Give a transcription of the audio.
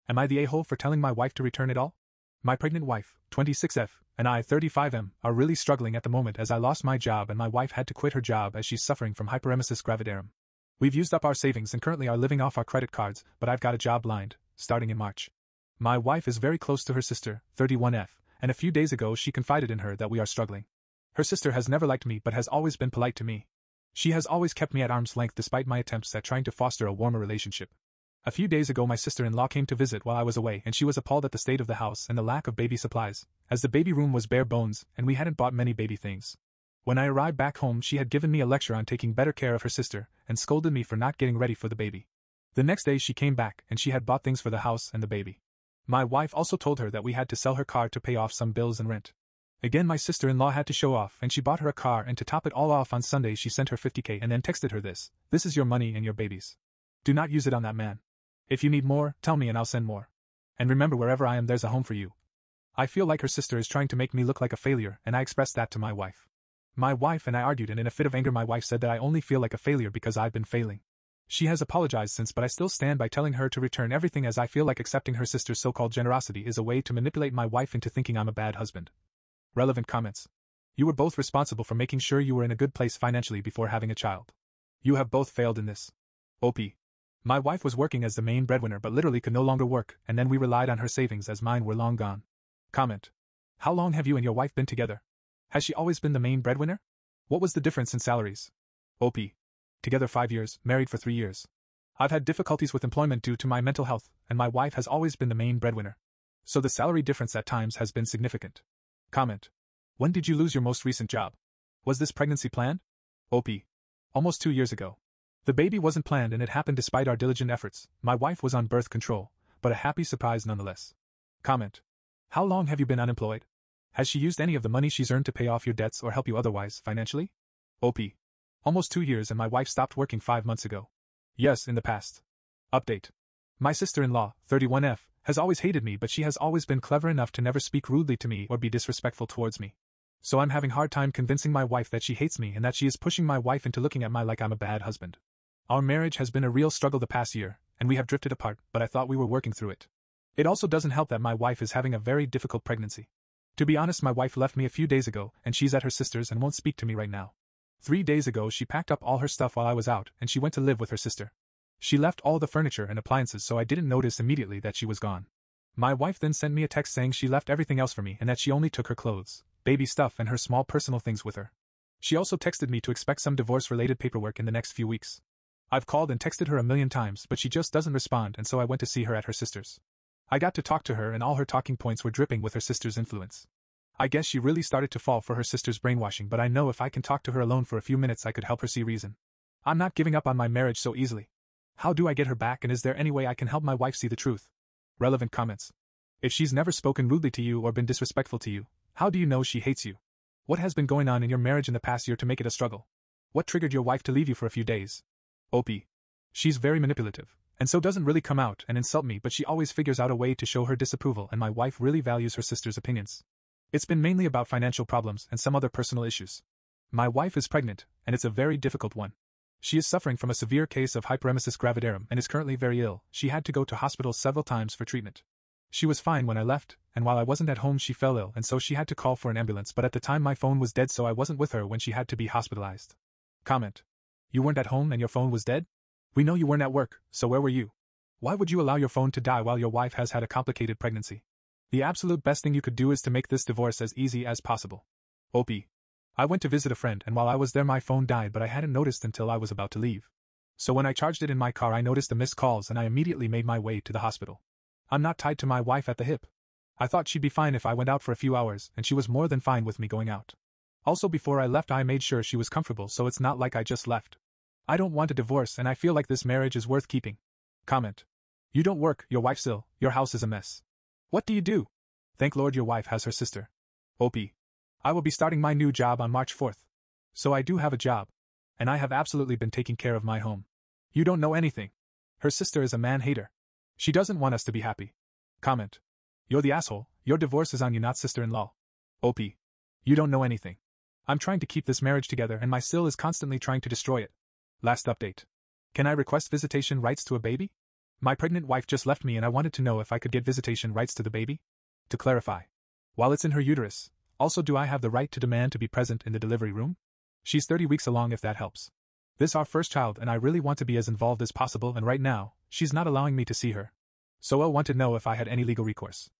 Am I the a-hole for telling my wife to return it all? My pregnant wife, 26F, and I, 35M, are really struggling at the moment as I lost my job and my wife had to quit her job as she's suffering from hyperemesis gravidarum. We've used up our savings and currently are living off our credit cards, but I've got a job lined, starting in March. My wife is very close to her sister, 31F, and a few days ago she confided in her that we are struggling. Her sister has never liked me but has always been polite to me. She has always kept me at arm's length despite my attempts at trying to foster a warmer relationship. A few days ago my sister-in-law came to visit while I was away and she was appalled at the state of the house and the lack of baby supplies, as the baby room was bare bones and we hadn't bought many baby things. When I arrived back home she had given me a lecture on taking better care of her sister and scolded me for not getting ready for the baby. The next day she came back and she had bought things for the house and the baby. My wife also told her that we had to sell her car to pay off some bills and rent. Again my sister-in-law had to show off and she bought her a car, and to top it all off on Sunday she sent her $50K and then texted her this is your money and your baby's. Do not use it on that man. If you need more, tell me and I'll send more. And remember, wherever I am there's a home for you. I feel like her sister is trying to make me look like a failure and I expressed that to my wife. My wife and I argued and in a fit of anger my wife said that I only feel like a failure because I've been failing. She has apologized since, but I still stand by telling her to return everything as I feel like accepting her sister's so-called generosity is a way to manipulate my wife into thinking I'm a bad husband. Relevant comments. You were both responsible for making sure you were in a good place financially before having a child. You have both failed in this. OP. My wife was working as the main breadwinner but literally could no longer work, and then we relied on her savings as mine were long gone. Comment. How long have you and your wife been together? Has she always been the main breadwinner? What was the difference in salaries? OP. Together 5 years, married for 3 years. I've had difficulties with employment due to my mental health, and my wife has always been the main breadwinner. So the salary difference at times has been significant. Comment. When did you lose your most recent job? Was this pregnancy planned? OP. Almost 2 years ago. The baby wasn't planned and it happened despite our diligent efforts. My wife was on birth control, but a happy surprise nonetheless. Comment. How long have you been unemployed? Has she used any of the money she's earned to pay off your debts or help you otherwise, financially? OP. Almost 2 years and my wife stopped working 5 months ago. Yes, in the past. Update. My sister-in-law, 31F, has always hated me but she has always been clever enough to never speak rudely to me or be disrespectful towards me. So I'm having hard time convincing my wife that she hates me and that she is pushing my wife into looking at me like I'm a bad husband. Our marriage has been a real struggle the past year, and we have drifted apart, but I thought we were working through it. It also doesn't help that my wife is having a very difficult pregnancy. To be honest, my wife left me a few days ago and she's at her sister's and won't speak to me right now. 3 days ago she packed up all her stuff while I was out and she went to live with her sister. She left all the furniture and appliances so I didn't notice immediately that she was gone. My wife then sent me a text saying she left everything else for me and that she only took her clothes, baby stuff and her small personal things with her. She also texted me to expect some divorce-related paperwork in the next few weeks. I've called and texted her a million times but she just doesn't respond, and so I went to see her at her sister's. I got to talk to her and all her talking points were dripping with her sister's influence. I guess she really started to fall for her sister's brainwashing, but I know if I can talk to her alone for a few minutes I could help her see reason. I'm not giving up on my marriage so easily. How do I get her back, and is there any way I can help my wife see the truth? Relevant comments. If she's never spoken rudely to you or been disrespectful to you, how do you know she hates you? What has been going on in your marriage in the past year to make it a struggle? What triggered your wife to leave you for a few days? OP. She's very manipulative, and so doesn't really come out and insult me, but she always figures out a way to show her disapproval, and my wife really values her sister's opinions. It's been mainly about financial problems and some other personal issues. My wife is pregnant, and it's a very difficult one. She is suffering from a severe case of hyperemesis gravidarum and is currently very ill. She had to go to hospital several times for treatment. She was fine when I left, and while I wasn't at home she fell ill and so she had to call for an ambulance, but at the time my phone was dead so I wasn't with her when she had to be hospitalized. Comment. You weren't at home and your phone was dead? We know you weren't at work, so where were you? Why would you allow your phone to die while your wife has had a complicated pregnancy? The absolute best thing you could do is to make this divorce as easy as possible. OP. I went to visit a friend and while I was there my phone died, but I hadn't noticed until I was about to leave. So when I charged it in my car I noticed the missed calls and I immediately made my way to the hospital. I'm not tied to my wife at the hip. I thought she'd be fine if I went out for a few hours, and she was more than fine with me going out. Also before I left I made sure she was comfortable, so it's not like I just left. I don't want a divorce and I feel like this marriage is worth keeping. Comment. You don't work, your wife's ill, your house is a mess. What do you do? Thank Lord your wife has her sister. OP. I will be starting my new job on March 4th. So I do have a job. And I have absolutely been taking care of my home. You don't know anything. Her sister is a man-hater. She doesn't want us to be happy. Comment. You're the asshole, your divorce is on you, not sister-in-law. OP. You don't know anything. I'm trying to keep this marriage together and my sil is constantly trying to destroy it. Last update. Can I request visitation rights to a baby? My pregnant wife just left me and I wanted to know if I could get visitation rights to the baby? To clarify. While it's in her uterus, also do I have the right to demand to be present in the delivery room? She's 30 weeks along if that helps. This our first child and I really want to be as involved as possible and right now, she's not allowing me to see her. So I want to know if I had any legal recourse.